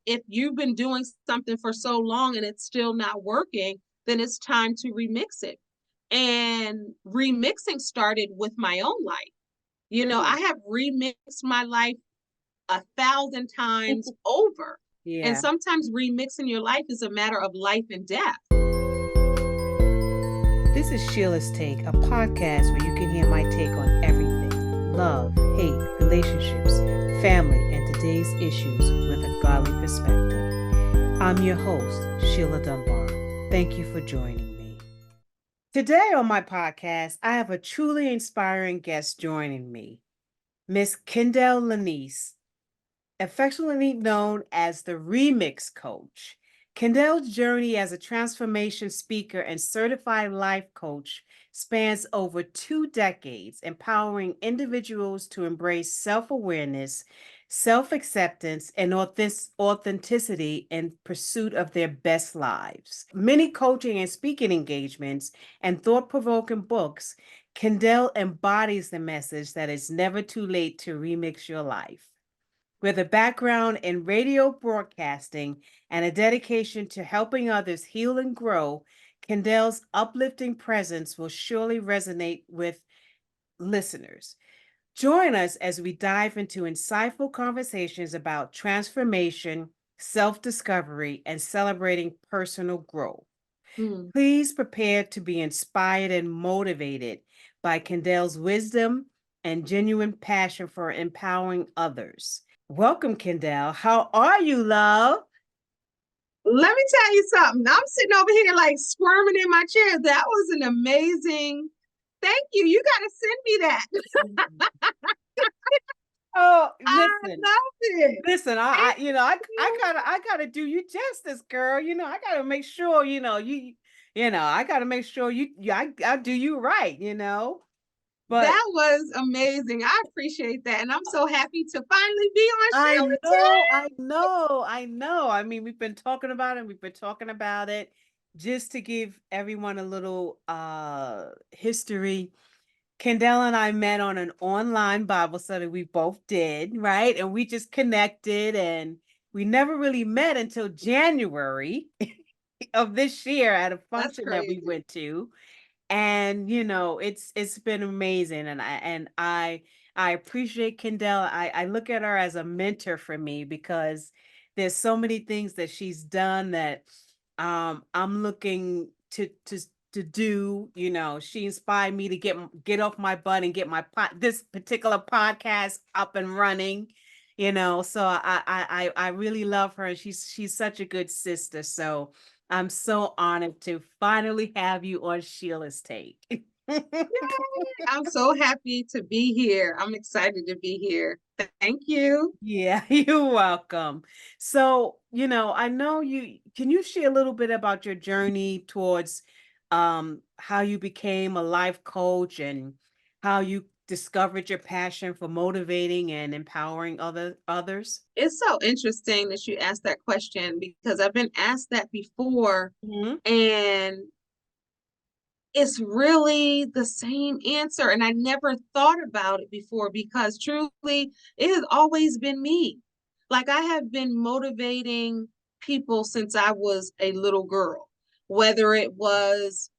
if you've been doing something for so long and it's still not working, then it's time to remix it. And remixing started with my own life. I have remixed my life 1,000 times over. And Yeah. sometimes remixing your life is a matter of life and death. This is Sheila's Take, a podcast where you can hear my take on everything: love, hate, relationships, family, and today's issues with a godly perspective. I'm your host, Sheila Dunbar. Thank you for joining me. Today on my podcast, I have a truly inspiring guest joining me, Miss Kendell Lenice, affectionately known as the Remix Coach. Kendall's journey as a transformation speaker and certified life coach spans over 2 decades, empowering individuals to embrace self-awareness, self-acceptance, and authenticity in pursuit of their best lives. Many coaching and speaking engagements and thought-provoking books, Kendall embodies the message that it's never too late to remix your life. With a background in radio broadcasting and a dedication to helping others heal and grow, Kendall's uplifting presence will surely resonate with listeners. Join us as we dive into insightful conversations about transformation, self discovery, and celebrating personal growth. Hmm. Please prepare to be inspired and motivated by Kendall's wisdom and genuine passion for empowering others. Welcome, Kendall. How are you, love? Let me tell you something. I'm sitting over here like squirming in my chair. That was an amazing. Thank you. You got to send me that. Oh, I listen, love it. listen. Thank I you. gotta do you justice, girl. I gotta make sure, I gotta make sure I do you right. But That was amazing. I appreciate that. And I'm so happy to finally be on I Sheila know, Tech. I know, I know. I mean, we've been talking about it. We've been talking about it just to give everyone a little history. Kendall and I met on an online Bible study we both did, right? And we just connected, and we never really met until January of this year at a That's function that we crazy. went to. And it's been amazing, and I appreciate Kendall. I look at her as a mentor for me because there's so many things that she's done that I'm looking to do. She inspired me to get off my butt and get this particular podcast up and running. So I really love her, and she's such a good sister. So I'm so honored to finally have you on Sheila's Take. I'm so happy to be here. I'm excited to be here. Thank you. Yeah, you're welcome. So, I know can you share a little bit about your journey towards how you became a life coach and how you discovered your passion for motivating and empowering others? It's so interesting that you asked that question because I've been asked that before, Mhm. and it's really the same answer. And I never thought about it before because truly, it has always been me. Like I have been motivating people since I was a little girl, whether it was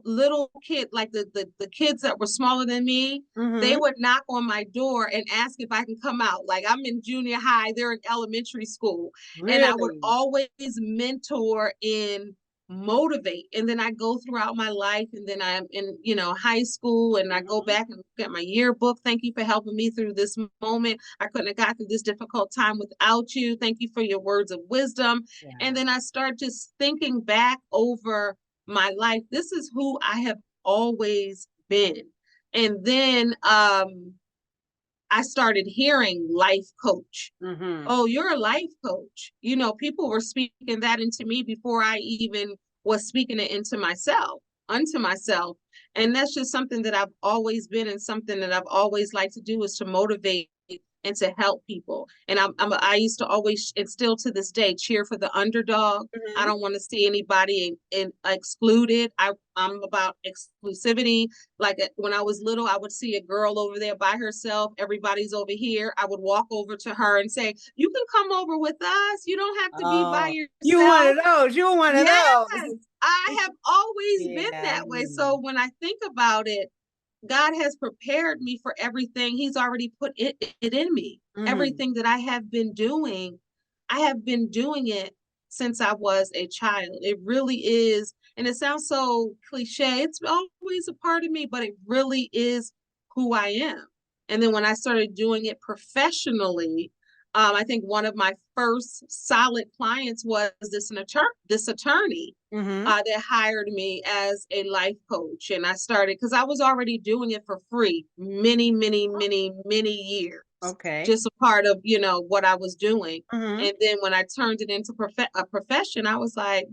little kid, like the kids that were smaller than me, they Mhm. would knock on my door and ask if I can come out. Like I'm in junior high, they're in elementary school. And I would Really? always mentor and motivate. And then I go throughout my life, and then I'm in, high school, and I go Mhm. back and look at my yearbook. Thank you for helping me through this moment. I couldn't have got through this difficult time without you. Thank you for your words of wisdom. And Yeah. then I start just thinking back over my life. This is who I have always been. And then I started hearing life coach. Mhm. Oh, you're a life coach. People were speaking that into me before I even was speaking it into myself, unto myself. And that's just something that I've always been, and something that I've always liked to do is to motivate and to help people. And I used to always, and still to this day, cheer for the underdog. I Hmm. don't want to see anybody in excluded. I'm about exclusivity. Like when I was little, I would see a girl over there by herself. Everybody's over here. I would walk over to her and say, "You can come over with us. You don't have to be by Oh, you were one yourself." of those. You were one of Yes, those. I have always been Yeah, I that way. know. So when I think about it, God has prepared me for everything. He's already put it in me. Hmm. Everything that I have been doing it since I was a child. It really is. And it sounds so cliche. It's always a part of me, but it really is who I am. And then when I started doing it professionally, I think one of my first solid clients was this attorney Hmm. that hired me as a life coach. And I started because I was already doing it for free many, many, many, many years, Okay. just a part of, what I was doing. Hmm. And then when I turned it into a profession, I was like,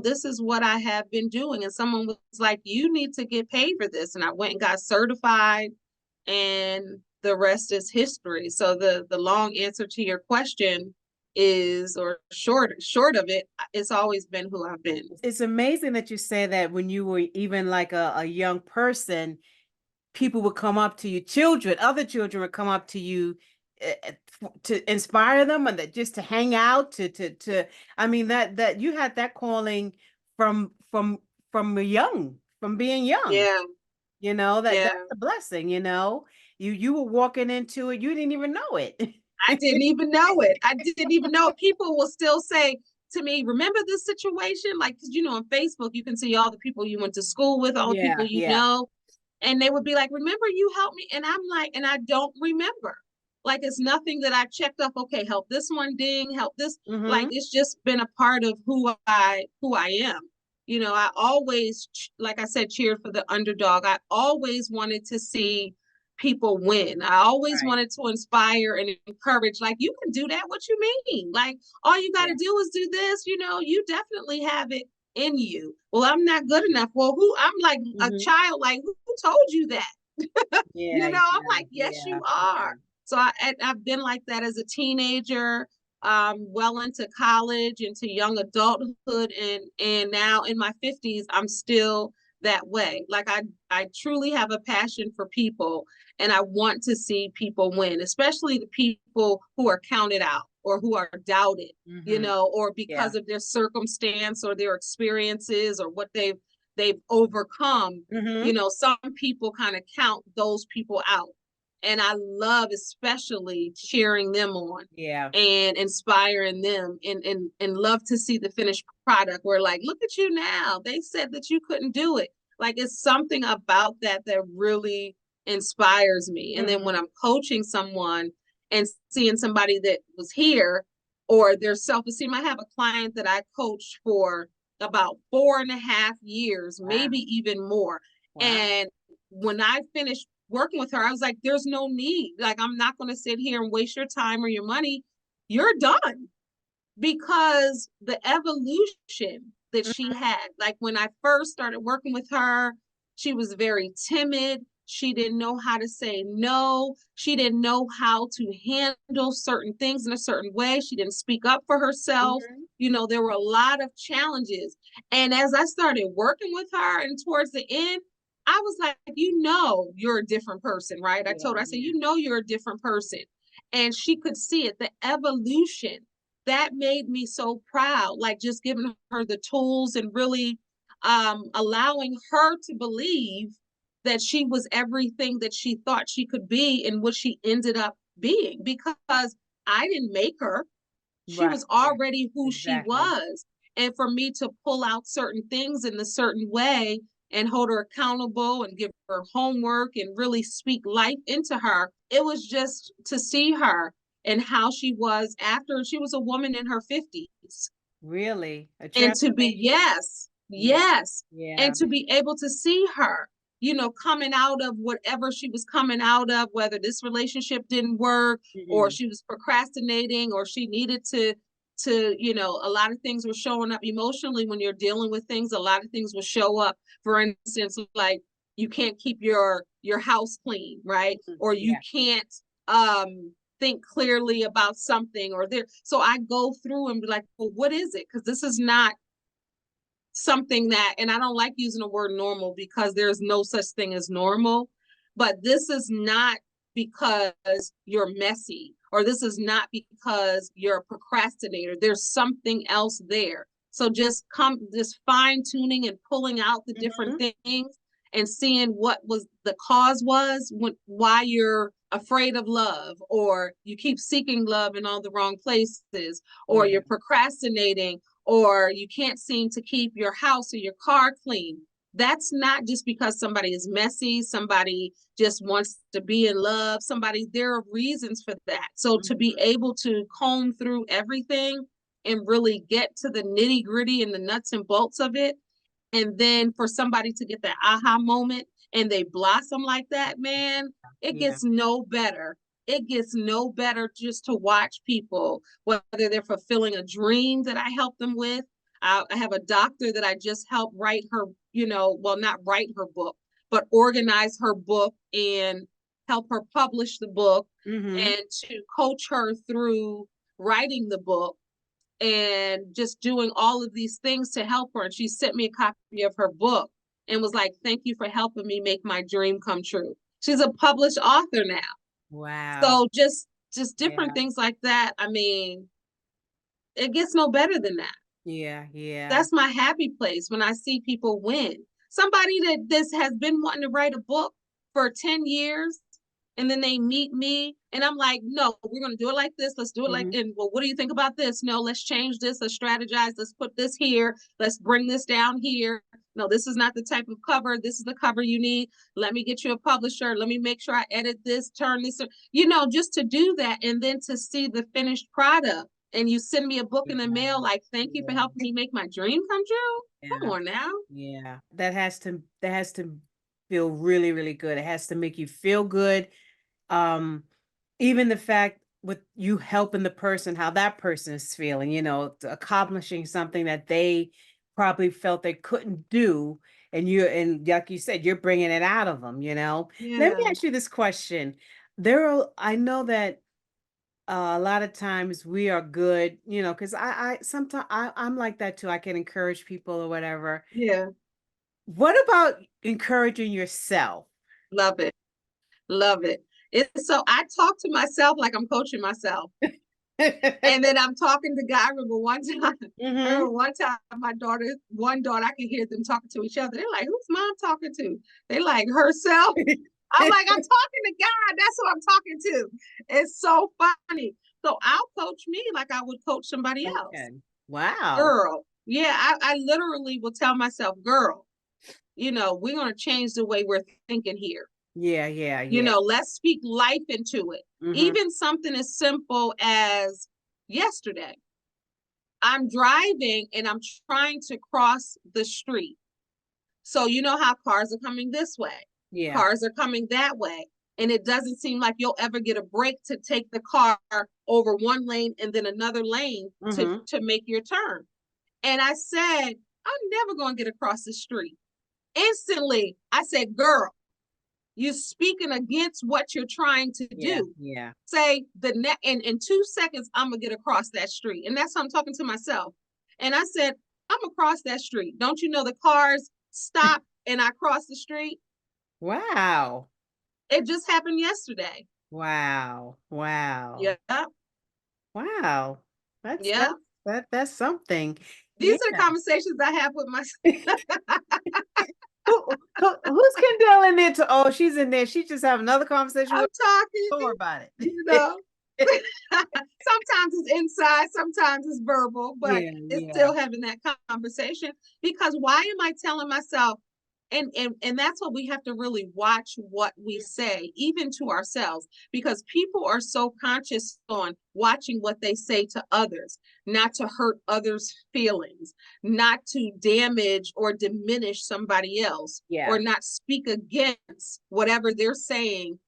this is what I have been doing. And someone was like, you need to get paid for this. And I went and got certified, and the rest is history. So the long answer to your question is, or short of it, it's always been who I've been. It's amazing that you say that when you were even like a young person, people would come up to you, other children would come up to you uh, to inspire them and that just to hang out, I mean that you had that calling from from being young, Yeah, that's yeah. a blessing, you were walking into it, you didn't even know it. I didn't even know it. I didn't even know. People will still say to me, remember this situation? Like, because on Facebook, you can see all the people you went to school with, all the people Yeah, you yeah. know. And they would be like, remember you helped me? And I'm like, and I don't remember. Like, it's nothing that I checked off. Okay, help this one, ding, help this. Like, Mm-hmm. it's just been a part of who I am. I always, like I said, cheered for the underdog. I always wanted to see people win. I always Right. wanted to inspire and encourage, like, you can do that. What you mean? Like, all you got to Yeah. do is do this. You definitely have it in you. Well, I'm not good enough. Well, I'm like a Mm-hmm. child, like, who told you that? Yeah, I'm yeah, like, yes, yeah, you are. yeah. So I've been like that as a teenager, well into college, into young adulthood, and now in my 50s, I'm still that way. Like I truly have a passion for people, and I want to see people win, especially the people who are counted out or who are doubted, Mm-hmm. or Yeah. because of their circumstance or their experiences or what they've overcome. Mm-hmm. Some people kind of count those people out. And I love especially cheering them on Yeah. and inspiring them, and love to see the finished product where, like, look at you now. They said that you couldn't do it. Like, it's something about that really inspires me. And then when Mm-hmm. I'm coaching someone and seeing somebody that was here or their self-esteem, I have a client that I coached for about 4.5 years, Wow. maybe even more. Wow. And when I finished working with her, I was like, there's no need. Like, I'm not going to sit here and waste your time or your money. You're done. Because the evolution that she Mm-hmm. had, like when I first started working with her, she was very timid. She didn't know how to say no. She didn't know how to handle certain things in a certain way. She didn't speak up for herself. Mm-hmm. There were a lot of challenges. And as I started working with her and towards the end, I was like, you're a different person, right? I Yeah, told her, I said, yeah. you're a different person. And she could see it, the evolution. That made me so proud, like just giving her the tools and really allowing her to believe that she was everything that she thought she could be and what she ended up being, because I didn't make her. She Right, was right. already who she Exactly. was. And for me to pull out certain things in a certain way and hold her accountable and give her homework and really speak life into her, it was just to see her and how she was after she was a woman in her 50s. Really? A And to be, transformation? yes, Yeah. yes. And Yeah. to be able to see her, coming out of whatever she was coming out of, whether this relationship didn't work or Mm-hmm. she was procrastinating or she needed to, a lot of things were showing up emotionally when you're dealing with things. A lot of things will show up. For instance, like you can't keep your house clean, right? Or you Yeah. can't think clearly about something, or there. So I go through and be like, well, what is it? Because this is not something that, and I don't like using the word normal because there's no such thing as normal, but this is not because you're messy, or this is not because you're a procrastinator. There's something else there. So just fine tuning and pulling out the different Mhm. things and seeing what was the cause was, why you're afraid of love, or you keep seeking love in all the wrong places, or Yeah. you're procrastinating, or you can't seem to keep your house or your car clean. That's not just because somebody is messy, somebody just wants to be in love, somebody, there are reasons for that. So to be able to comb through everything and really get to the nitty gritty and the nuts and bolts of it, and then for somebody to get that aha moment and they blossom like that, man, it Yeah. gets no better. It gets no better just to watch people, whether they're fulfilling a dream that I help them with. I have a doctor that I just helped write her, well, not write her book, but organize her book and help her publish the book, Mm-hmm. and to coach her through writing the book and just doing all of these things to help her. And she sent me a copy of her book and was like, thank you for helping me make my dream come true. She's a published author now. Wow. So just different Yeah. things like that. I mean, it gets no better than that. Yeah. Yeah. That's my happy place when I see people win. Somebody that this has been wanting to write a book for 10 years, and then they meet me and I'm like, no, we're going to do it like this. Let's do it like, Mm-hmm. and well, what do you think about this? No, let's change this. Let's strategize. Let's put this here. Let's bring this down here. No, this is not the type of cover. This is the cover you need. Let me get you a publisher. Let me make sure I edit this, turn this, just to do that. And then to see the finished product, and you send me a book in the mail, like, thank you for Yeah. helping me make my dream come true. Come Yeah. on now. Yeah. That has to feel really, really good. It has to make you feel good. Um, Even the fact with you helping the person, how that person is feeling, accomplishing something that they probably felt they couldn't do. And like you said, you're bringing it out of them. Let me Yeah. ask you this question. I know that a lot of times we are good, because I sometimes I'm like that too. I can encourage people or whatever. Yeah. What about encouraging yourself? Love it. Love it. It's so I talk to myself like I'm coaching myself. And then I'm talking to God. I Hmm. remember one time one daughter, I could hear them talking to each other. They're like, who's mom talking to? They like herself. I'm like, I'm talking to God. That's who I'm talking to. It's so funny. So I'll coach me like I would coach somebody else. Okay. Wow. Girl. Yeah, I literally will tell myself, girl, we're going to change the way we're thinking here. Yeah, yeah, yeah. Let's speak life into it. Mhm. Even something as simple as yesterday, I'm driving and I'm trying to cross the street. So, you know how cars are coming this way, Yeah. cars are coming that way. And it doesn't seem like you'll ever get a break to take the car over one lane and then another lane to, Mhm. to make your turn. And I said, I'm never going to get across the street. Instantly, I said, girl, you're speaking against what you're trying to Yeah, do. yeah. Say the net in 2 seconds, I'm gonna get across that street. And that's how I'm talking to myself. And I said, I'm across that street. Don't you know the cars stop and I cross the street? Wow. It just happened yesterday. Wow. Wow. Yeah. Wow. That's Yeah. that's that's something. These Yeah. are the conversations I have with myself. Who's Kendall in there to, oh, she's in there. She just have another conversation I'm with, talking, don't worry about you it. know. Sometimes it's inside, sometimes it's verbal, but Yeah, it's yeah. still having that conversation, because why am I telling myself, and that's what we have to really watch what we say, even to ourselves, because people are so conscious on watching what they say to others, not to hurt others' feelings, not to damage or diminish somebody else, or Yeah. not speak against whatever they're saying,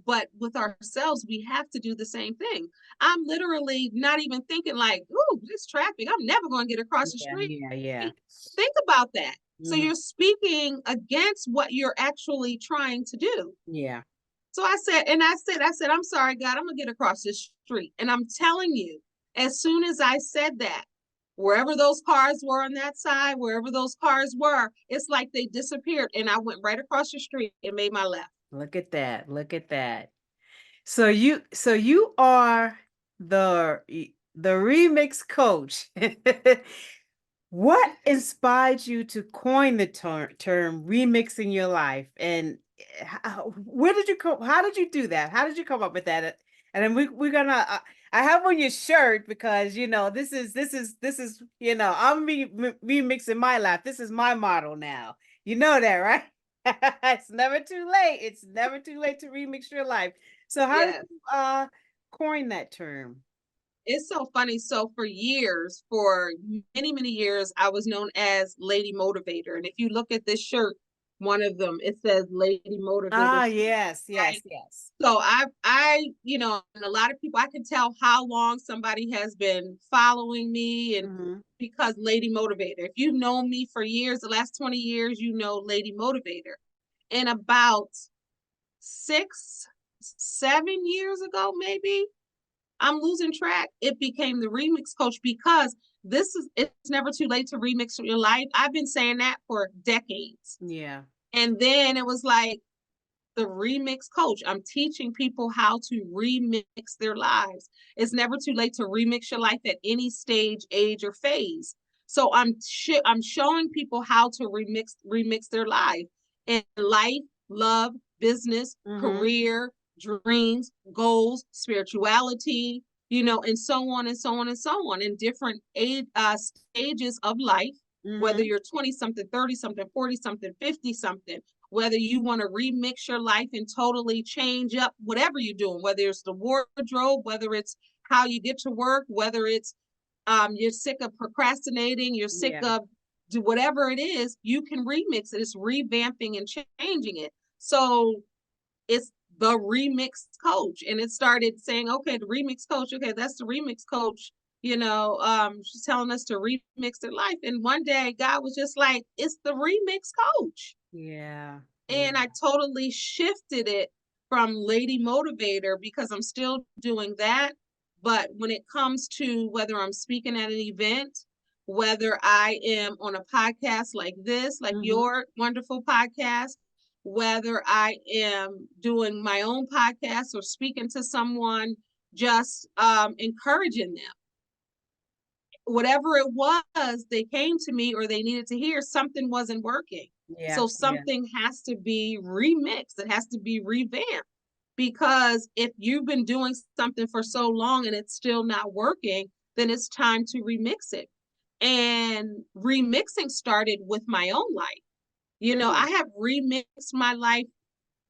but with ourselves, we have to do the same thing. I'm literally not even thinking like, ooh, this traffic, I'm never going to get across the Yeah, street. yeah, yeah. Think about that. So Mhm. you're speaking against what you're actually trying to do. Yeah. So I said, I'm sorry, God, I'm gonna get across this street. And I'm telling you, as soon as I said that, wherever those cars were on that side, wherever those cars were, it's like they disappeared. And I went right across the street and made my left. Look at that. Look at that. So you are the remix coach. What inspired you to coin the term remixing your life? And where did you come? How did you do that? How did you come up with that? And then we're gonna. I have on your shirt because this is I'm remixing my life. This is my motto now. You know that, right? It's never too late. It's never too late to remix your life. So how did Yes. you coin that term? It's so funny. So for years, for many, many years, I was known as Lady Motivator. And if you look at this shirt, one of them, it says Lady Motivator. Ah, yes, Right. yes, yes. So and a lot of people, I can tell how long somebody has been following me and Hmm. because Lady Motivator. If you've known me for years, the last 20 years, you know Lady Motivator. And about 6, 7 years ago, maybe, I'm losing track. It became the remix coach because it's never too late to remix your life. I've been saying that for decades. Yeah. And then it was like the remix coach. I'm teaching people how to remix their lives. It's never too late to remix your life at any stage, age, or phase. So I'm showing people how to remix their life in life, love, business, Hmm. career, dreams, goals, spirituality, and so on and so on and so on in different stages of life. Whether Hmm. you're 20 something, 30 something, 40 something, 50 something, whether you want to remix your life and totally change up whatever you're doing, whether it's the wardrobe, whether it's how you get to work, whether it's you're sick of procrastinating, you're sick Yeah. of do whatever it is, you can remix it. It's revamping and changing it. So it's the remix coach. And it started saying, okay, the remix coach, okay, that's the remix coach. She's telling us to remix their life. And one day God was just like, it's the remix coach. Yeah. Yeah. And I totally shifted it from Lady Motivator because I'm still doing that. But when it comes to whether I'm speaking at an event, whether I am on a podcast like this, like Hmm. your wonderful podcast, whether I am doing my own podcast or speaking to someone, just encouraging them, whatever it was, they came to me or they needed to hear something wasn't working. Yeah. So Yeah. something has to be remixed. It has to be revamped because if you've been doing something for so long and it's still not working, then it's time to remix it. And remixing started with my own life. Mm. I have remixed my life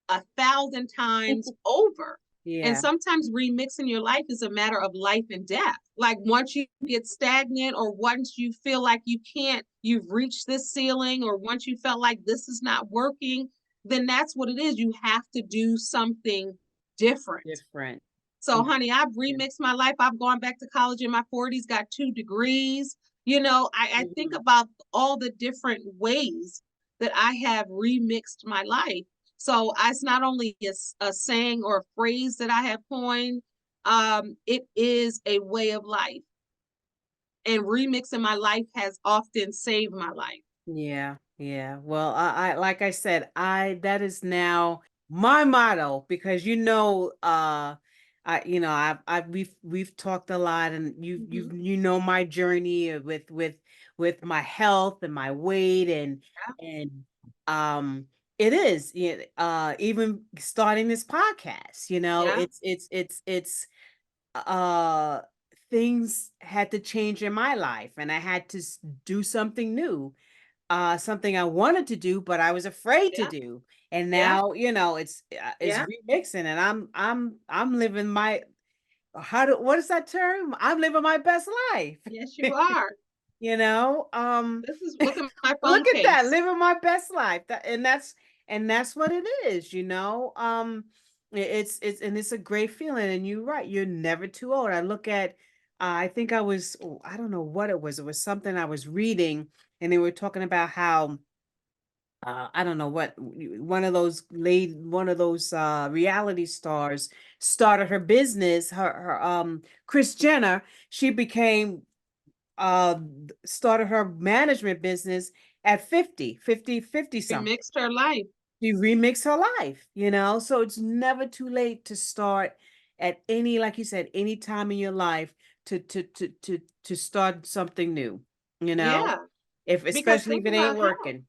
1,000 times over. And Yeah. sometimes remixing your life is a matter of life and death. Like once you get stagnant, or once you feel like you've reached this ceiling, or once you felt like this is not working, then that's what it is. You have to do something different. Different. So, Yeah. honey, I've remixed my life. I've gone back to college in my 40s, got 2 degrees. I think Hmm. about all the different ways that I have remixed my life. So it's not only a saying or a phrase that I have coined, it is a way of life. And remixing my life has often saved my life. Yeah, yeah. Well, I like I said, I that is now my motto because we've talked a lot, and Mhm. you know my journey with my health and my weight, and um it is, yeah, even starting this podcast, Yeah, it's uh things had to change in my life, and I had to do something new, something I wanted to do, but I was afraid to yeah, do. And yeah, now, it's yeah. remixing, and I'm living my what is that term? I'm living my best life. Yes, you are. You know, Look at my phone look at that, case. living my best life. And that's what it is, it's a great feeling, and you're right, you're never too old. I look at I think I don't know what it was. It was something I was reading, and they were talking about how I don't know what, one of those reality stars started her business, her Kris Jenner. She became uh started her management business at 50 something. Remixed her life. She remixed her life, so it's never too late to start at any, like you said, any time in your life to start something new, you know, Yeah, if because especially think if it ain't about health. working.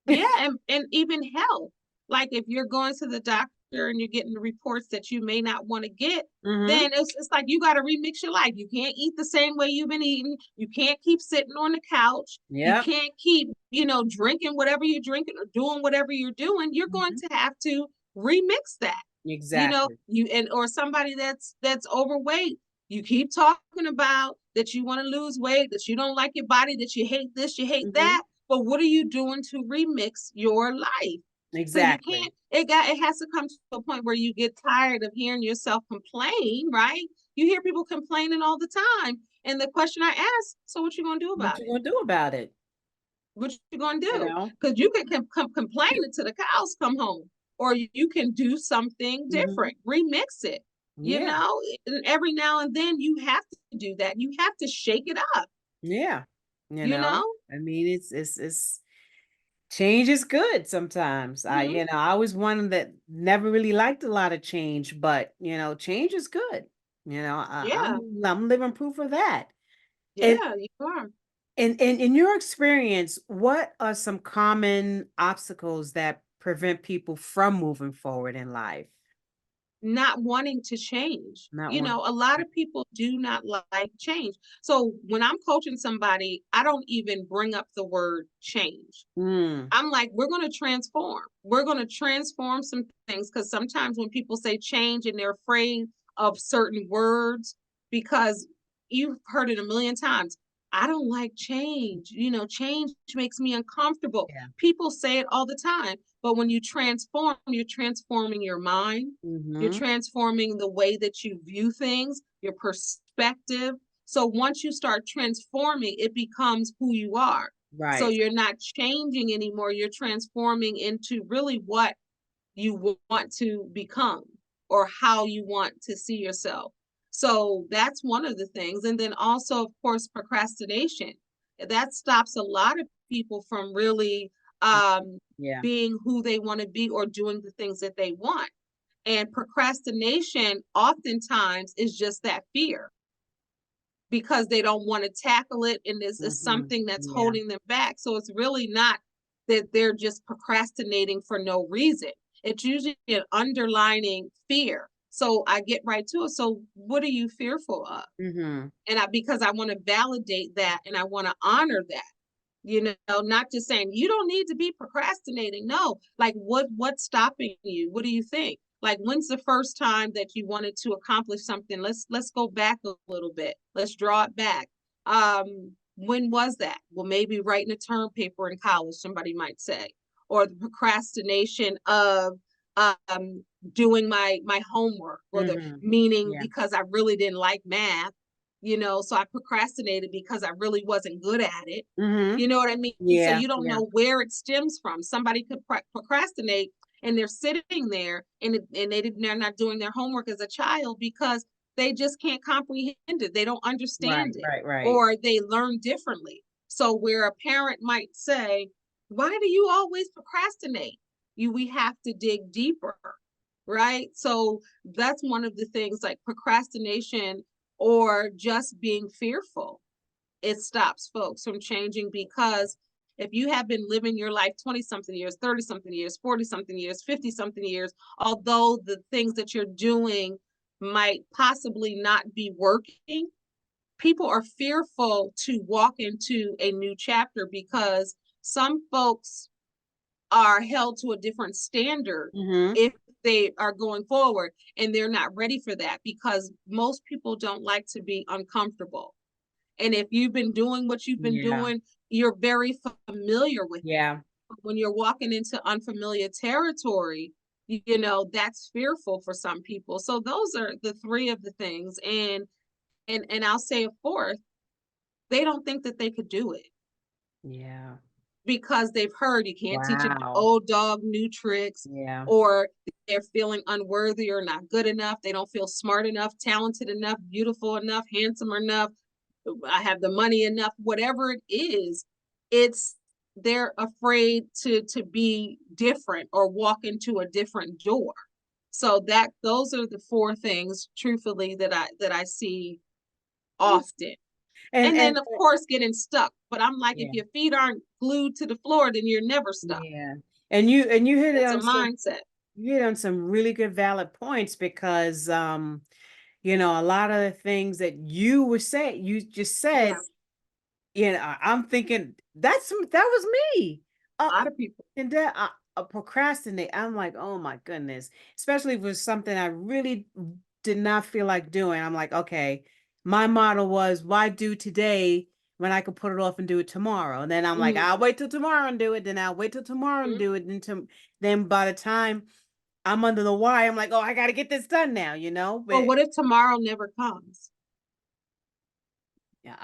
Yeah, and even health. Like if you're going to the doctor and you're getting the reports that you may not want to get, Mm-hmm. then it's like you got to remix your life. You can't eat the same way you've been eating. You can't keep sitting on the couch. You Yep. can't keep, drinking whatever you're drinking or doing whatever you're doing. You're going Mhm. to have to remix that. Exactly. You and or somebody that's overweight. You keep talking about that you want to lose weight, that you don't like your body, that you hate this, you hate Hmm. that, but what are you doing to remix your life? So you Exactly. can't, it has to come to a point where you get tired of hearing yourself complain, right? You hear people complaining all the time. And the question I ask, so what you gonna do What about you it? gonna do about it? What you gonna You do? know? Because you can complain until the cows come home, or you can do something Hmm. different, remix it. Yeah. And every now and then you have to do that. You have to shake it up. Yeah. You You know, know. I mean, it's change is good sometimes. Hmm. I was one that never really liked a lot of change, but change is good. Yeah, I'm living proof of that. And yeah, you are. in your experience, what are some common obstacles that prevent people from moving forward in life? Not wanting to change. Not one. A lot of people do not like change. So when I'm coaching somebody, I don't even bring up the word change. Mm, I'm like, we're going to transform. We're going to transform some things because sometimes when people say change and they're afraid of certain words, because you've heard it a million times. I don't like change. Change makes me uncomfortable. yeah. People say it all the time. But when you transform, you're transforming your mind. You're Mm-hmm. transforming the way that you view things, your perspective. So once you start transforming, it becomes who you are. So Right. you're not changing anymore. You're transforming into really what you want to become or how you want to see yourself. So that's one of the things. And then also, of course, procrastination. That stops a lot of people from really Yeah. being who they want to be or doing the things that they want. And procrastination oftentimes is just that fear because they don't want to tackle it and this is Mm-hmm. something that's Yeah. holding them back. So it's really not that they're just procrastinating for no reason. It's usually an underlining fear. So I get right to it. So what are you fearful of? Mm-hmm. And because I want to validate that and I want to honor that, not just saying you don't need to be procrastinating. No, like what's stopping you? What do you think? Like when's the first time that you wanted to accomplish something? Let's go back a little bit. Let's draw it back. When was that? Well, maybe writing a term paper in college, somebody might say, or the procrastination of doing my homework, or the Mm-hmm. meaning Yeah. because I really didn't like math, so I procrastinated because I really wasn't good at it. Mm-hmm. You know what I mean? So Yeah. you don't Yeah. know where it stems from. Somebody could procrastinate and they're sitting there and they're not doing their homework as a child because they just can't comprehend it. They don't Right. understand it Right. Right. or they learn differently. So where a parent might say, "Why do you always procrastinate?" We have to dig deeper, right? So that's one of the things, like procrastination or just being fearful. It stops folks from changing because if you have been living your life 20 something years, 30 something years, 40 something years, 50 something years, although the things that you're doing might possibly not be working, people are fearful to walk into a new chapter because some folks are held to a different standard Mm-hmm. if they are going forward, and they're not ready for that because most people don't like to be uncomfortable. And if you've been doing what you've been Yeah. doing, you're very familiar with it. Yeah. When you're walking into unfamiliar territory, that's fearful for some people. So those are the three of the things. And I'll say a fourth, they don't think that they could do it. Yeah. because they've heard you can't teach an Wow. old dog new tricks, Yeah. or they're feeling unworthy or not good enough. They don't feel smart enough, talented enough, beautiful enough, handsome enough. I have the money enough, whatever it is, it's they're afraid to be different or walk into a different door. So that those are the four things, truthfully, that I see often. And And then of course getting stuck. But I'm like, if yeah, your feet aren't glued to the floor, then you're never stuck. yeah. And you hit it It's a on some mindset. you hit on some really good valid points because a lot of the things that you just said, Yeah, I'm thinking that was me. a lot of people. And then I procrastinate. I'm like, oh my goodness. Especially if it was something I really did not feel like doing. I'm like, okay, my motto was, why do today when I could put it off and do it tomorrow? And then I'm like, Mm-hmm. I'll wait till tomorrow and do it. Then I'll wait till tomorrow and do it. And then by the time I'm under the wire, I'm like, oh, I got to get this done now. But But what if tomorrow never comes? yeah,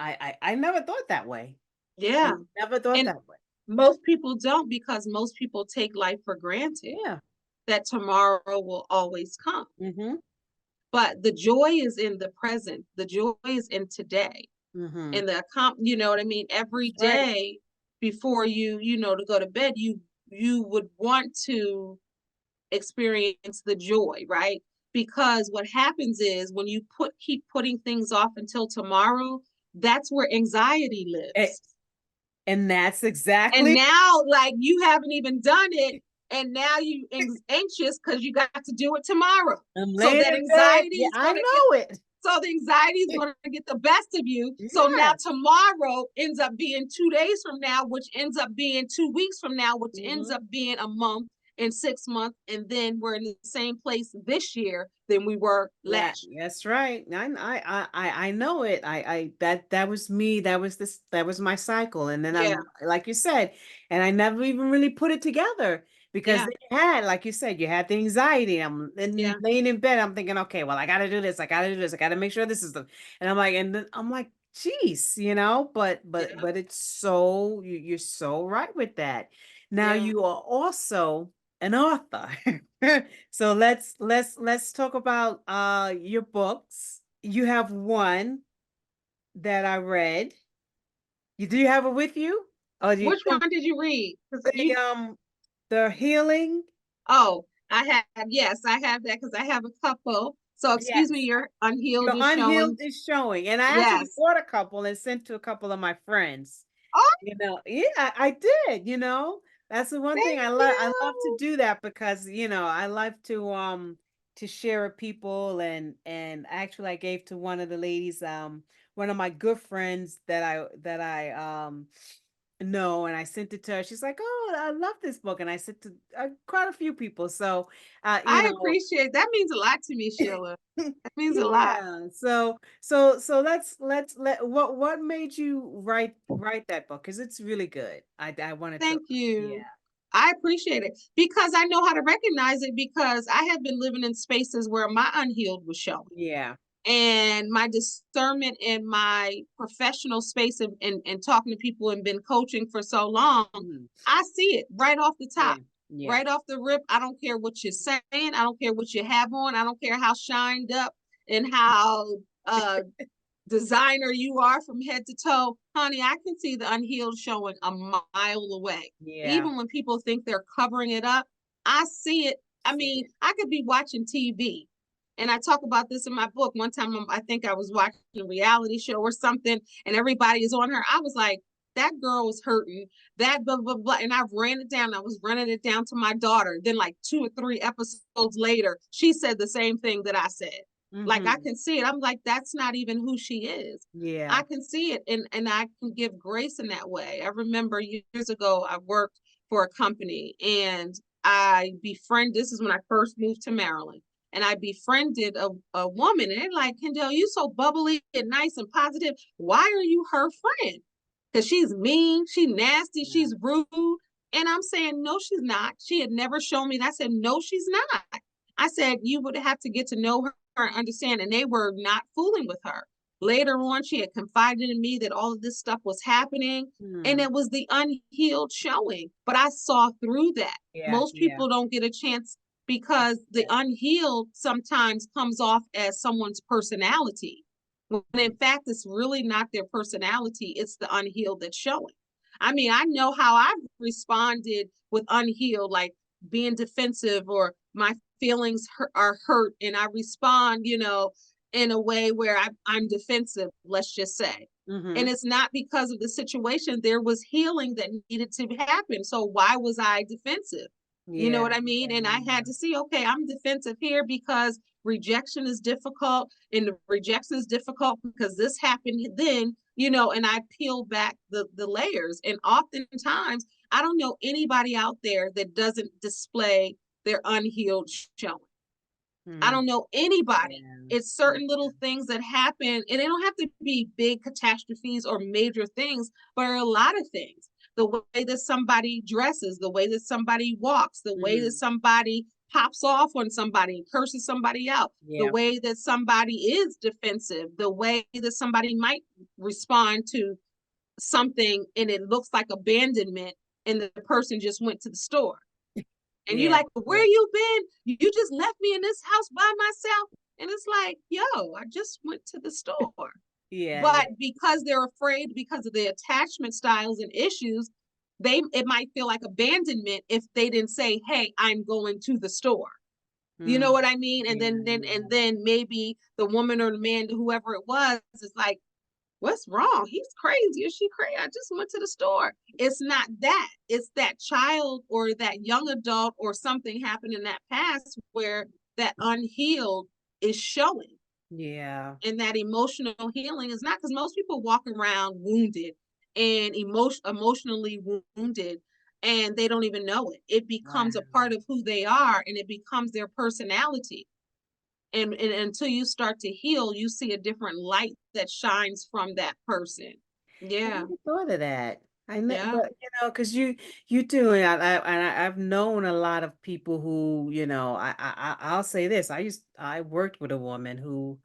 I never thought that way. I Yeah. never thought And that way. most people don't, because most people take life for granted Yeah. that tomorrow will always come. Mm-hmm. But the joy is in the present. The joy is in today. Mm-hmm. And you know what I mean? Every That's right. day before to go to bed, you would want to experience the joy, right? Because what happens is when you keep putting things off until tomorrow, that's where anxiety A- lives. And that's And exactly. now, like, you haven't even done it, and now you anxious because you got to do it tomorrow. I'm So laying that in bed. anxiety Yeah, is I going to get know it. so the anxiety is going to get the best of you. So now Yes. tomorrow ends up being 2 days from now, which ends up being 2 weeks from now, which ends Hmm. up being a month and 6 months. And then we're in the same place this year than we were last That's right. I know it. That was me. That was my cycle. And then year. Yeah. I'm like you said, and I never even really put it together because Yeah. then you had, like you said, you had the anxiety. I'm and Yeah. laying in bed. I'm thinking, okay, well, I got to do this. I got to do this. I got to make sure this is and I'm like, and then I'm like, geez. Yeah. But it's so you're so right with that. Now Yeah. you are also an author. So let's talk about your books. You have one that I read. Do you have it with you? Oh, Which one did you read? Because the the healing. oh, yes, I have that because I have a couple. So excuse me, Yes. your unhealed Your is unhealed showing. is showing. And I actually Yes. bought a couple and sent to a couple of my friends. Oh, Yeah, I did. That's the one thing thank I love to you. do that because, I love to share with people and actually I gave to one of the ladies, one of my good friends that I know, and I sent it to her. She's like, "Oh, I love this book." And I sent to quite a few people. So, you I know, appreciate that. Means a lot to me, Sheila. That means a lot. yeah. So let what made you write that book? Because it's really good. I wanted to, Thank yeah, you. I appreciate it because I know how to recognize it because I have been living in spaces where my unhealed was showing. yeah. And my discernment in my professional space and talking to people and been coaching for so long, Mhm. I see it right off the Yeah, top, yeah, right off the rip. I don't care what you're saying. I don't care what you have on. I don't care how shined up and how designer you are from head to toe. Honey, I can see the unhealed showing a mile away. yeah. Even when people think they're covering it up, I see it. I See mean, it. I could be watching TV, and I talk about this in my book. One time, I think I was watching a reality show or something, and everybody is on her. I was like, that girl was hurting, that blah, blah, blah. And I've ran it down. I was running it down to my daughter. Then, like 2 or 3 episodes later, she said the same thing that I said. Like, I Mm-hmm. can see it. I'm like, that's not even who she is. I Yeah. can see it, and I can give grace in that way. I remember years ago, I worked for a company, and this is when I first moved to Maryland, and I befriended a woman, and they're like, Kendall, you so bubbly and nice and positive. Why are you her friend? Because she's mean, she's nasty, Yeah. she's rude. And I'm saying, no, she's not. She had never shown me that. I said, no, she's not. I said, you would have to get to know her and understand. And they were not fooling with her. Later on, she had confided in me that all of this stuff was happening, and Hmm. it was the unhealed showing. But I saw through that. Yeah, Most yeah, people don't get a chance because the yeah. unhealed sometimes comes off as someone's personality. When in fact, it's really not their personality, it's the unhealed that's showing. I mean, I know how I've responded with unhealed, like being defensive or my feelings are hurt, and I respond, in a way where I'm defensive, let's just say. And Mm-hmm. it's not because of the situation. There was healing that needed to happen. So why was I defensive? You know Yeah, what I mean? yeah, And I had to see, okay, I'm defensive here because rejection is difficult. And the rejection is difficult because this happened then, and I peel back the layers. And oftentimes, I don't know anybody out there that doesn't display their unhealed showing. I yeah. don't know anybody. Yeah, It's yeah, certain little things that happen, and they don't have to be big catastrophes or major things, but are a lot of things. The way that somebody dresses, the way that somebody walks, the way that mm-hmm. somebody pops off on somebody and curses somebody out, the Yeah, way that somebody is defensive, the way that somebody might respond to something and it looks like abandonment and the person just went to the store. And you yeah, like, where yeah, you been? You just left me in this house by myself. And it's like, yo, I just went to the store. yeah, yeah. But because they're afraid, because of the attachment styles and issues, it might feel like abandonment if they didn't say, hey, I'm going to the store. You know Mm, what I mean? And yeah, yeah. then maybe the woman or the man, whoever it was, is like, what's wrong? He's crazy. Is she crazy? I just went to the store. It's not that. It's that child or that young adult or something happened in that past where that unhealed is showing. Yeah. And that emotional healing is not, because most people walk around wounded and emotionally wounded, and they don't even know it. It becomes a Wow. part of who they are, and it becomes their personality. And until you start to heal, you see a different light that shines from that person. I Yeah. never thought of that. Yeah. But because you do, I've known a lot of people who, I'll say this. I worked with a woman who,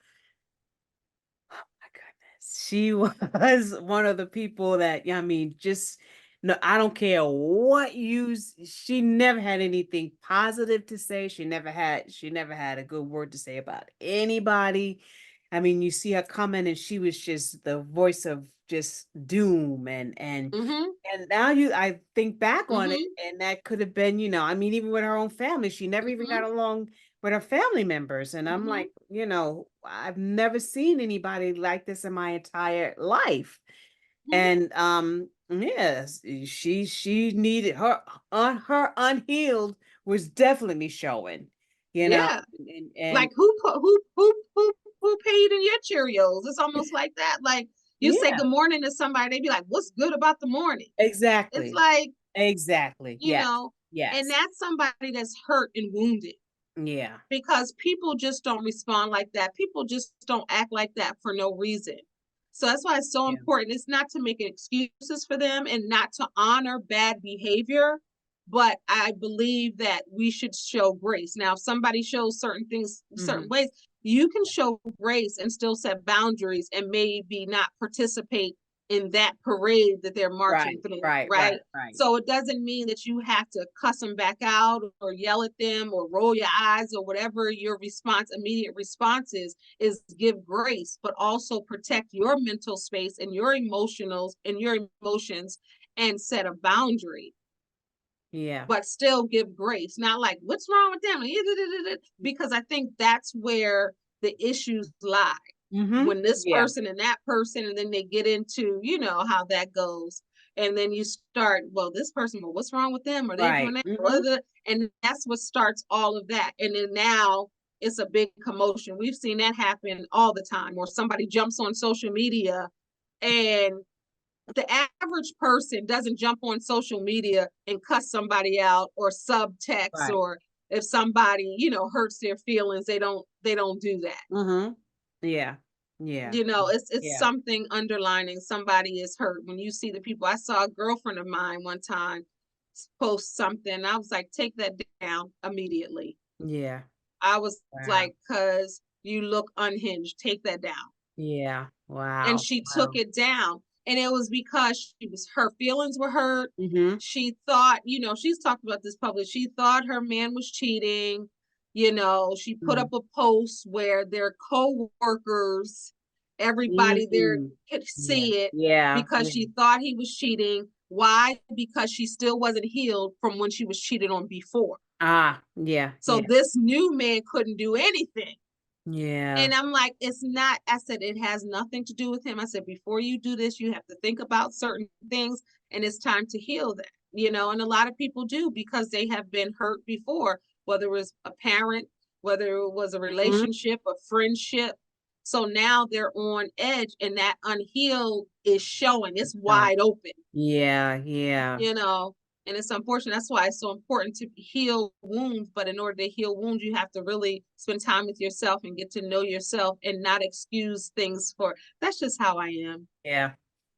oh my goodness, she was one of the people that, yeah, I mean, just no, I don't care what she never had anything positive to say. She never had a good word to say about anybody. I mean, you see her coming and she was just the voice of just doom Mm-hmm. and now I think back on it, Mm-hmm. and that could have been, I mean, even with her own family, she never even Mm-hmm. got along with her family members. And I'm Mm-hmm. like, I've never seen anybody like this in my entire life. Mm-hmm. And yes, she needed her unhealed was definitely showing, you know, Yeah. and Like who paid in your Cheerios? It's almost like that. Like you say yeah, good morning to somebody, they be like, what's good about the morning? It's exactly. like, Exactly. you Yes. know, and Yes. that's somebody that's hurt and wounded, Yeah. because people just don't respond like that. People just don't act like that for no reason. So that's why it's so Yeah. important. It's not to make excuses for them and not to honor bad behavior, but I believe that we should show grace. Now, if somebody shows certain things certain Hmm. ways, you can show grace and still set boundaries and maybe not participate in that parade that they're marching Right, through, right, right, right? right. So it doesn't mean that you have to cuss them back out or yell at them or roll your eyes or whatever your immediate response is give grace, but also protect your mental space and your emotions and set a boundary, Yeah. but still give grace. Not like, what's wrong with them? Because I think that's where the issues lie. Hmm. When this Yeah. person and that person, and then they get into, how that goes. And then you start, well, this person, well, what's wrong with them? Are they doing Right. Hmm. that? And that's what starts all of that. And then now it's a big commotion. We've seen that happen all the time, or somebody jumps on social media, and the average person doesn't jump on social media and cuss somebody out or subtext, Right. or if somebody, hurts their feelings, they don't do that. Hmm. Yeah. Yeah. It's Yeah. something underlining, somebody is hurt. When you see the people, I saw a girlfriend of mine one time post something, I was like, take that down immediately. Yeah. I was Wow. like, cuz you look unhinged, take that down. Yeah. and Wow. she took Wow. it down. And it was because her feelings were hurt. Mm-hmm. She thought, she's talked about this publicly. She thought her man was cheating. She put up a post where their co-workers, everybody there Mm-hmm. could Yeah. see it Yeah. because Yeah. she thought he was cheating. Why? Because she still wasn't healed from when she was cheated on before. Ah, yeah. So Yeah. this new man couldn't do anything. Yeah. And I'm like, it's not, I said, it has nothing to do with him. I said, before you do this, you have to think about certain things and it's time to heal that. And a lot of people do because they have been hurt before, whether it was a parent, whether it was a Mm-hmm. relationship, a friendship. So now they're on edge and that unhealed is showing. It's Oh, wide open, yeah. Yeah. you know, and it's unfortunate. That's why it's so important to heal wounds. But in order to heal wounds, you have to really spend time with yourself and get to know yourself and not excuse things for that's just how I am. Yeah.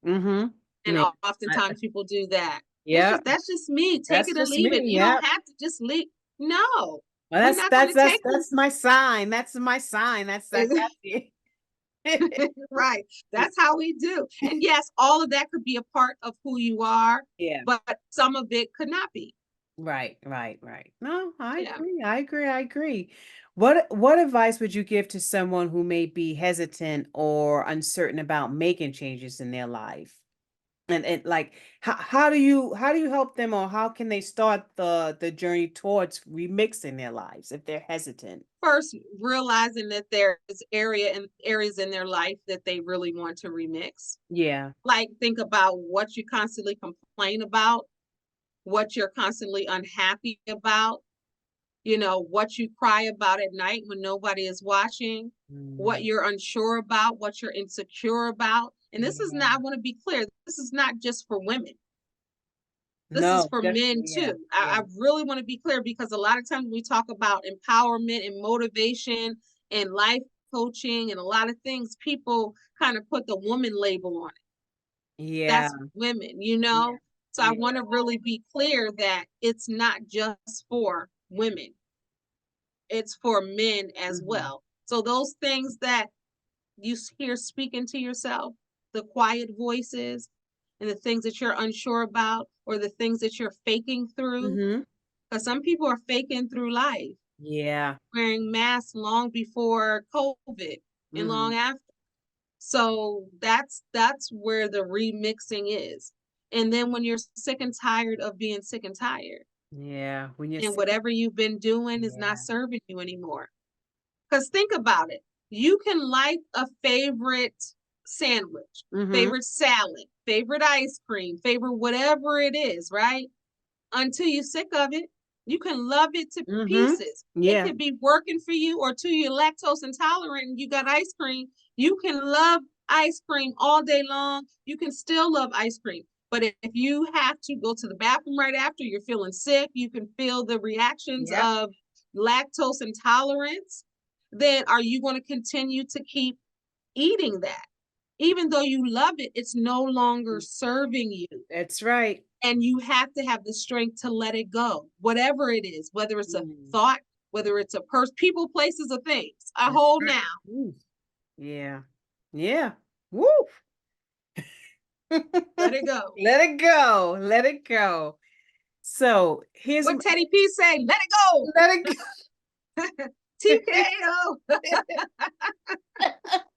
Mm-hmm. And Yeah. I- oftentimes people do that. yeah. That's just me. Take That's it or just leave it. me. You Yeah. don't have to just leave. No, Well, we're that's not going that's to that's take that's my sign. That's my sign. That's it. right. That's how we do. And yes, all of that could be a part of who you are, Yeah. but some of it could not be. Right, right, right. No, I Yeah. agree. I agree. I agree. What advice would you give to someone who may be hesitant or uncertain about making changes in their life? And like how do you help them, or how can they start the journey towards remixing their lives if they're hesitant? First, realizing that there's areas in their life that they really want to remix. Yeah. Like think about what you constantly complain about, what you're constantly unhappy about, what you cry about at night when nobody is watching, what Mm, you're unsure about, what you're insecure about. And this is yeah. not, I want to be clear, this is not just for women. This is No, for men definitely, yeah. too. Yeah. I really want to be clear because a lot of times we talk about empowerment and motivation and life coaching and a lot of things, people kind of put the woman label on it. Yeah. That's women, Yeah. So I Yeah. want to really be clear that it's not just for women, it's for men as Mhm. well. So those things that you hear speaking to yourself, the quiet voices, and the things that you're unsure about, or the things that you're faking through, Mhm. because some people are faking through life, Yeah. wearing masks long before COVID and long Mhm. after. So that's where the remixing is. And then when you're sick and tired of being sick and tired, Yeah. When you're and sick. whatever you've been doing is not Yeah. serving you anymore. Because think about it. You can like a favorite sandwich, Mhm. favorite salad, favorite ice cream, favorite whatever it is, right? Until you're sick of it. You can love it to Mhm. pieces. It Yeah. could be working for you, or to you're lactose intolerant and you got ice cream. You can love ice cream all day long. You can still love ice cream. But if you have to go to the bathroom right after, you're feeling sick, you can feel the reactions Yep. of lactose intolerance, then are you going to continue to keep eating that? Even though you love it, it's no longer serving you. That's right. And you have to have the strength to let it go, whatever it is, whether it's a Mm. thought, whether it's a person, people, places, or things. A That's whole right. now. Ooh. Yeah. Yeah. Woo. Let it go. Let it go. Let it go. So here's What Teddy P say? Let it go. let it TKO. go.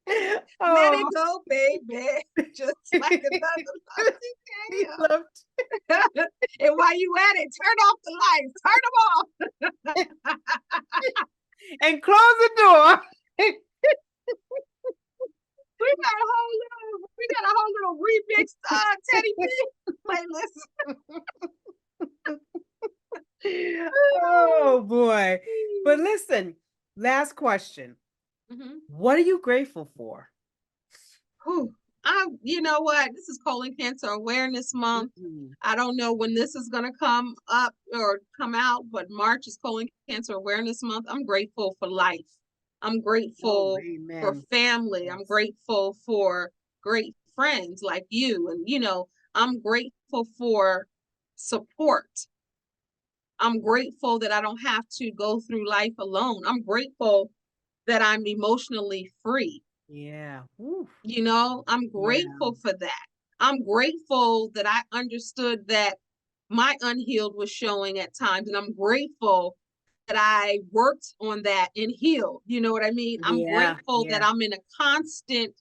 Let Oh, it go, baby. Just like another love he TKO. loved And while you at it, turn off the lights. Turn them off. and close the door. We got a whole little remix Teddy B playlist. Oh boy. But listen, last question. Mhm. What are you grateful for? Whew. You know what? This is Colon Cancer Awareness Month. Mhm. I don't know when this is going to come up or come out, but March is Colon Cancer Awareness Month. I'm grateful for life. I'm Oh, grateful for amen. family. I'm Yes. grateful for great friends like you. And, I'm grateful for support. I'm grateful that I don't have to go through life alone. I'm grateful that I'm emotionally free. Yeah. Oof. I'm Yeah. grateful for that. I'm grateful that I understood that my unhealed was showing at times. And I'm grateful that I worked on that and healed. You know what I mean? I'm Yeah. grateful that Yeah. I'm in a constant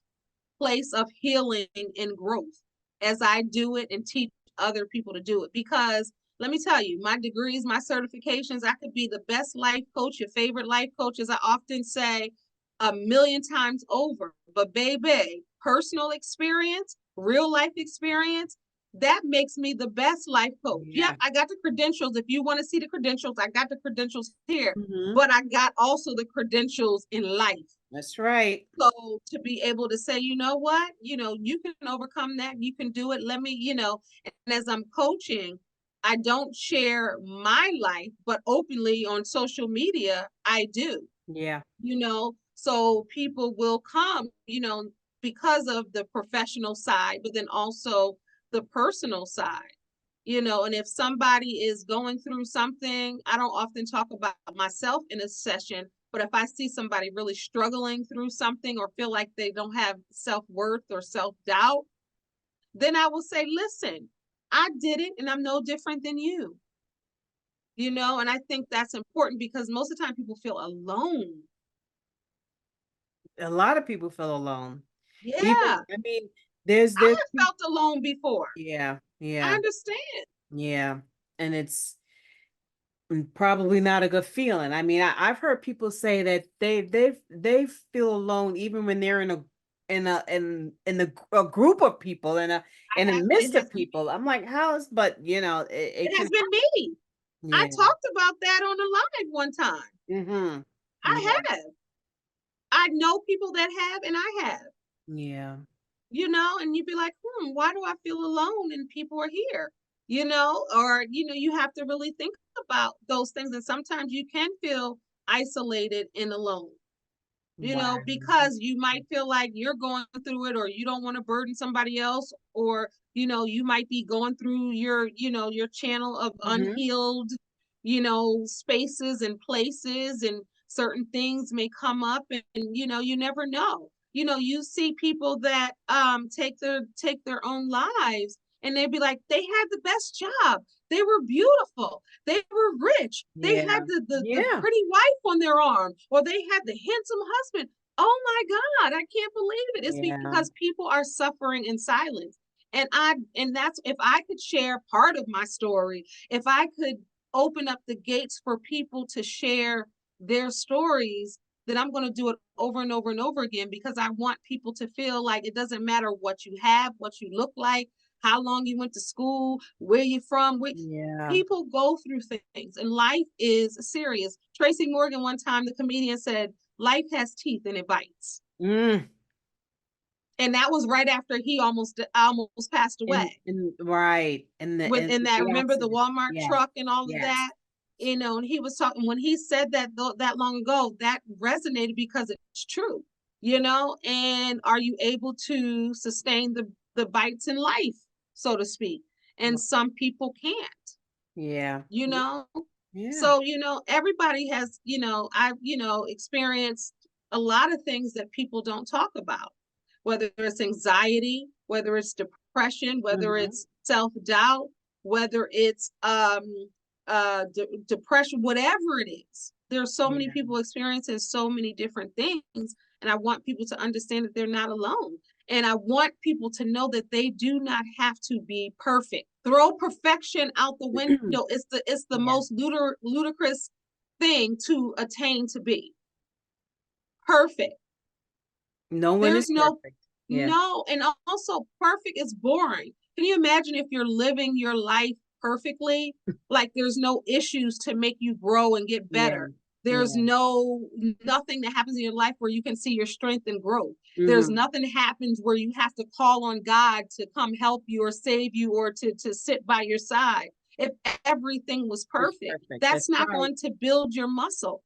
place of healing and growth as I do it and teach other people to do it. Because let me tell you, my degrees, my certifications, I could be the best life coach, your favorite life coach, as I often say, a million times over. But baby, personal experience, real life experience, that makes me the best life coach. Yep, Yeah. I got the credentials. If you want to see the credentials, I got the credentials here. Hmm. But I got also the credentials in life. That's right. So to be able to say, you know what, you can overcome that, you can do it. Let me, and as I'm coaching, I don't share my life, but openly on social media, I do, Yeah. so people will come, because of the professional side, but then also the personal side. And if somebody is going through something, I don't often talk about myself in a session, but if I see somebody really struggling through something or feel like they don't have self-worth or self-doubt, then I will say, listen, I did it and I'm no different than and I think that's important because most of the time people feel alone. A lot of people feel alone. Even, Yeah, I mean, I there's have felt alone before. yeah, I yeah, understand. yeah. And it's probably not a good feeling. I mean, I've heard people say that they feel alone even when they're in a group of people in the It midst has of people. I'm like, how's but it it has can been me. I yeah. talked about that on the live one time. Mm-hmm. I Yeah. have. I know people that have, and I have. Yeah. And you'd be like, why do I feel alone and people are here? Or you have to really think about those things. And sometimes you can feel isolated and alone. Wow. Because you might feel like you're going through it or you don't want to burden somebody else, or, you might be going through your channel of Mm-hmm. unhealed, spaces and places, and certain things may come up, and you never know. You see people that take their own lives, and they'd be like, they had the best job. They were beautiful. They were rich. They had Yeah. the Yeah. pretty wife on their arm, or they had the handsome husband. Oh my God, I can't believe it. It's Yeah. because people are suffering in silence. And that's, if I could share part of my story, if I could open up the gates for people to share their stories, then I'm going to do it over and over and over again, because I want people to feel like it doesn't matter what you have, what you look like, how long you went to school, where you're from. Yeah. People go through things, and life is serious. Tracy Morgan, one time, the comedian, said, life has teeth and it bites. Mm. And that was right after he almost passed And away. right. And Within that, the remember the accident. Walmart Yes. truck and all of Yes. that? And he was talking, when he said that long ago, that resonated because it's true. And are you able to sustain the bites in life, so to speak? And some people can't, Yeah. you know Yeah. so everybody has, I've experienced a lot of things that people don't talk about, whether it's anxiety, whether it's depression, whether Mm-hmm. it's self-doubt, whether it's depression, whatever it is. There's so many Yeah. people experiencing so many different things, and I want people to understand that they're not alone. And I want people to know that they do not have to be perfect. Throw perfection out the window. It's the Yeah. most ludicrous thing to attain to be perfect. No one is There's perfect. Yeah. no, and also perfect is boring. Can you imagine if you're living your life perfectly? Like there's no issues to make you grow and get Yeah. better. There's Yeah. nothing that happens in your life where you can see your strength and growth. There's Mm-hmm. nothing happens where you have to call on God to come help you or save you or to sit by your side. If everything was It's perfect, perfect. That's that's not right. going to build your muscle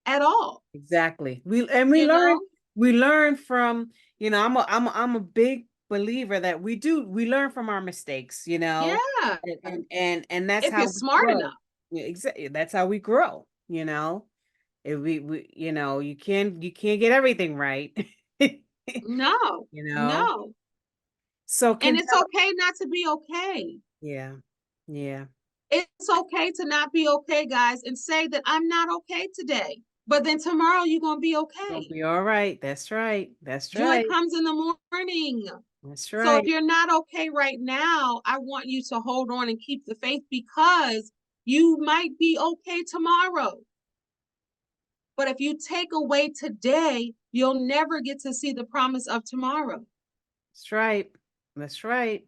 at all. Exactly. We You learn know? from, I'm a big believer that we learn from our mistakes, Yeah. and that's If how you're we smart grow. enough. Yeah, exactly. That's how we grow. If we you can't get everything right. No, You know? no. So And can it's okay not to be okay. yeah. Yeah. It's okay to not be okay, guys, and say that I'm not okay today. But then tomorrow you're going to be Gonna okay. be all right. That's right. That's Joy right. comes in the morning. That's So if right. you're not okay right now, I want you to hold on and keep the faith because you might be okay tomorrow. But if you take away today, you'll never get to see the promise of tomorrow. That's right. That's right.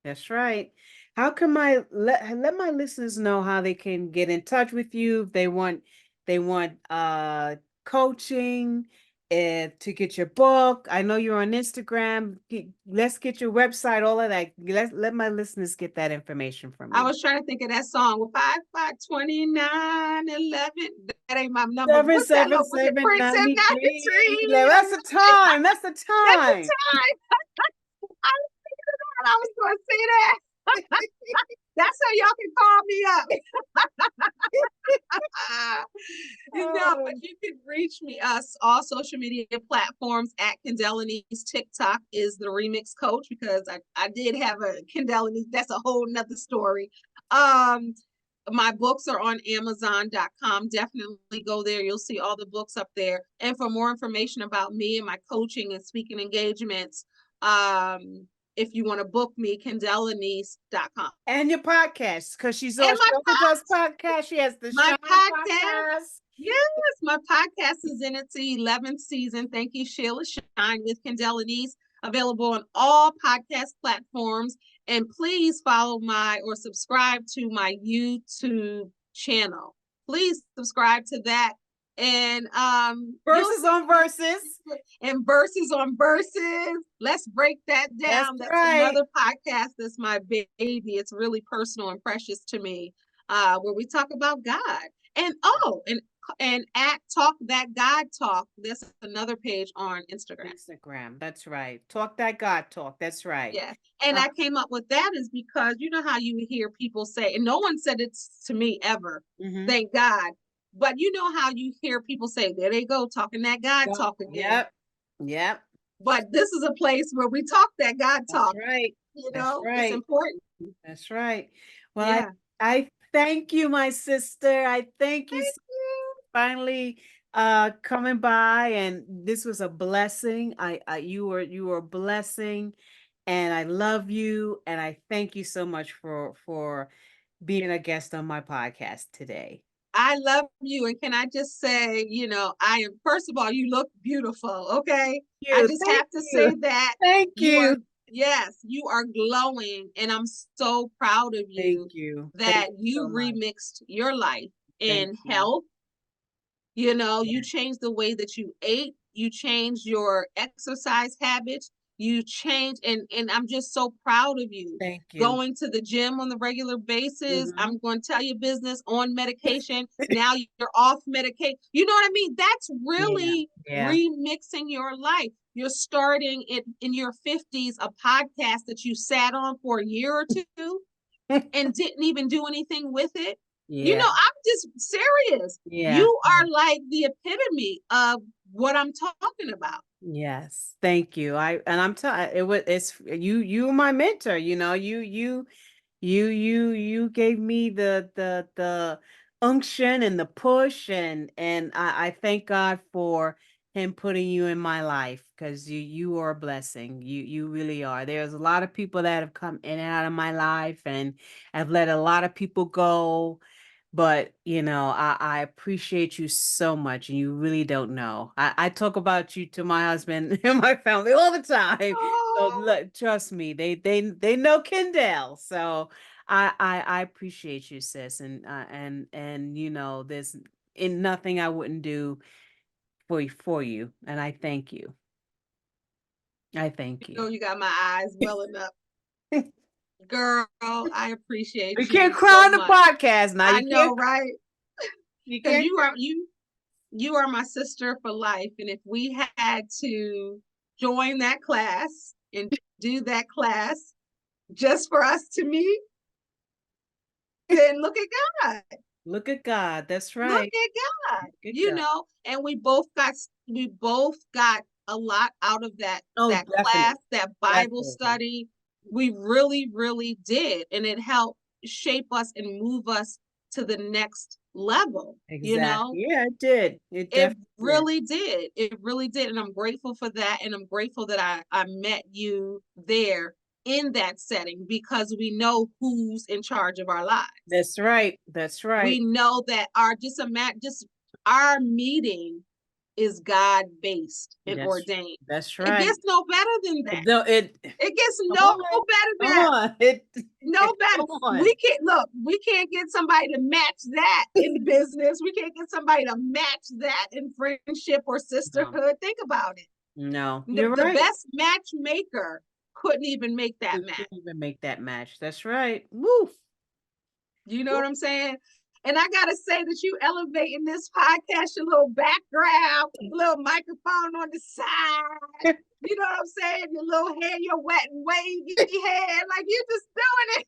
That's right. How can my let my listeners know how they can get in touch with you if they want coaching to get your book. I know you're on Instagram. Let's get your website, all of that. Let my listeners get that information from I you. was trying to think of that song with 5 5 29 11. That ain't my number. Seven What's that seven look? Was it seven Princess ninety got the three. tree? That's the time. That's the That's the time. time. I was thinking that I was going to say that. That's how y'all can call me up. But Oh, you can reach me us all social media platforms at Kendell Lenice. TikTok is the remix coach because I did have a Kendell Lenice. That's a whole nother story. Um, my books are on Amazon.com. Definitely go there. You'll see all the books up there. And for more information about me and my coaching and speaking engagements, if you want to book me, KendellLenice.com. and your podcast, because And she also does podcast. She has the my Shine podcast. podcast. Yes, my podcast is in its 11th season. Thank you, Sheila. Shine with Kendall Lenice, available on all podcast platforms. And please follow or subscribe to my YouTube channel. Please subscribe to that. And you'll Verses on verses. and verses on verses. Let's break that That's down. That's right. another podcast that's my baby. It's really personal and precious to me, where we talk about God. And and at Talk That God Talk. There's another page on Instagram. Instagram. That's right. Talk that God talk. That's right. Yeah. And Uh, I came up with that is because you know how you hear people say, and no one said it to me ever, mhm. thank God. But you know how you hear people say, there they go, talking that God talk again. Yep. Yep. But this is a place where we talk that God That's talk. right. That's It's right. important. That's right. Well, Yeah. I thank you, my sister. I thank you Thank so you. finally coming by, and this was a blessing. You were a blessing, and I love you, and I thank you so much for being a guest on my podcast today. I love you. And can I just say, I am, first of all, you look beautiful. Okay. I just Thank have to you. say that Thank you are, you. yes, you are glowing. And I'm so proud of Thank you you. Thank that you so you much. remixed your life Thank in you. health. You Yeah. changed the way that you ate, you changed your exercise habits, you changed, and I'm just so proud of you. Thank you. Going to the gym on the regular basis. Mhm. I'm going to tell your business on medication. Now you're off medication. You know what I mean? That's Yeah. really Yeah. remixing your life. You're starting it in your 50s, a podcast that you sat on for a year or two and didn't even do anything with it. Yeah. I'm just serious. Yeah. You are like the epitome of what I'm talking about. Yes, thank you. And I'm telling it's you were my mentor, you gave me the unction and the push, and I thank God for him putting you in my life, because you are a blessing. You really are. There's a lot of people that have come in and out of my life, and I've let a lot of people go. But I appreciate you so much, and you really don't know. I talk about you to my husband and my family all the time. So Oh, look, trust me, they know Kendall. So I appreciate you, sis, and there's in nothing I wouldn't do for you, and I thank you. I thank you. you got my eyes welling up. Girl, I appreciate You you can't cry so on the much. podcast now. I You know, can't. right? You Because can't. you are my sister for life. And if we had to join that class and do that class just for us to meet, then look at God. Look at God. That's Look right. at God. Look at God. And we both got a lot out of that Oh, class, definitely. that Bible Definitely. study. We really, really did. And it helped shape us and move us to the next level, you know? Exactly. Yeah, it did. It It definitely did. really did. It really did. And I'm grateful for that. And I'm grateful that I met you there in that setting because we know who's in charge of our lives. That's right. That's We right. know that just our meeting is God based and ordained. That's It right. gets no better than that. No, it It gets come no on. better Come than on. It no better. come on. We can't look, we can't get somebody to match that in business. We can't get somebody to match that in friendship or No, sisterhood. Think about it. no, The, you're the right. best matchmaker couldn't even make that You match. can't even make that match. That's right. Woo. You know what I'm saying? And I gotta say that you elevating this podcast, your little background, little microphone on the side. You know what I'm saying? Your little hair, your wet and wavy hair, like you're just doing it.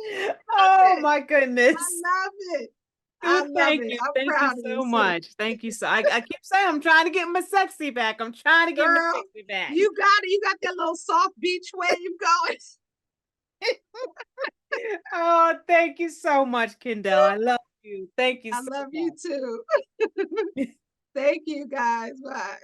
I love Oh it. my I goodness. love it. I love Thank it. you. I'm Thank you proud of you, so sis. much. Thank you. So I keep saying I'm trying to get my sexy back. I'm trying to get my Girl, sexy back. you got it. You got that little soft beach wave going. Oh, thank you so much, Kendall. I love you. Thank you I so love you much. too. Thank you guys. Bye.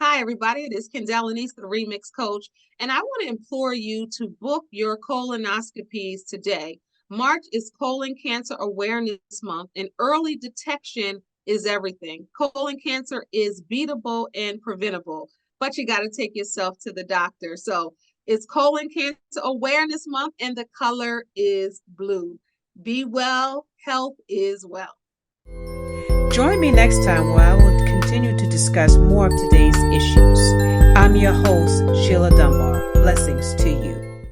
Hi, everybody. It is Kendell Lenice, the Remix Coach, and I want to implore you to book your colonoscopies today. March is Colon Cancer Awareness Month, and early detection is everything. Colon cancer is beatable and preventable, but you got to take yourself to the doctor. So it's Colon Cancer Awareness Month, and the color is blue. Be well, health is well. Join me next time where I will continue to discuss more of today's issues. I'm your host, Sheila Dunbar. Blessings to you.